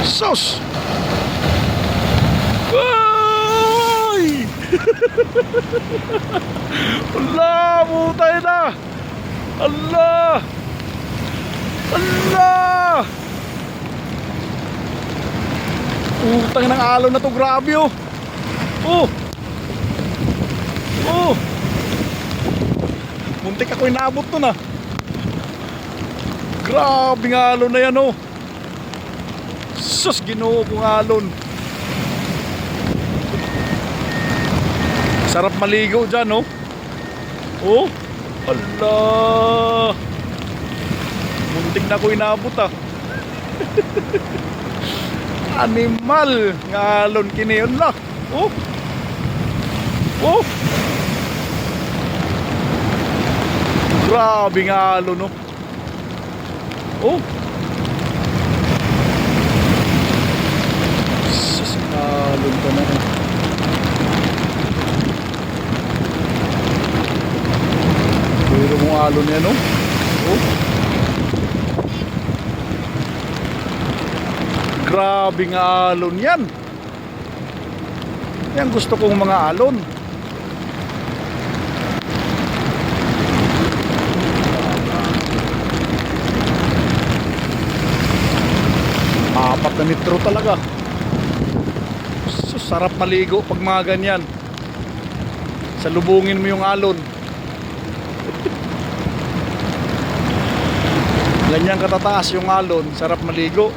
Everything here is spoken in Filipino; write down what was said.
Sus! Ay! Allah! Butay na! Allah! Allah! Utang ng alon na to, grabe oh! Oh! Oh! Muntik ako inabot to na. Grabe ng alon na yan oh! Sus! Ginoo kong alon. Sarap maligo dyan oh! Oh! Allah! Muntik na ko inabot ah! Animal nga alon kiniyon la. Oh. Oh. Grabe nga alon no. Oh. Sus, alon pa na. Pero mo alon yan no. Oh. Grabe nga alon yan. Yan gusto kong mga alon. Apat na metro talaga. So, sarap maligo pag mga ganyan. Salubungin mo yung alon. Ganyan katataas yung alon. Sarap maligo.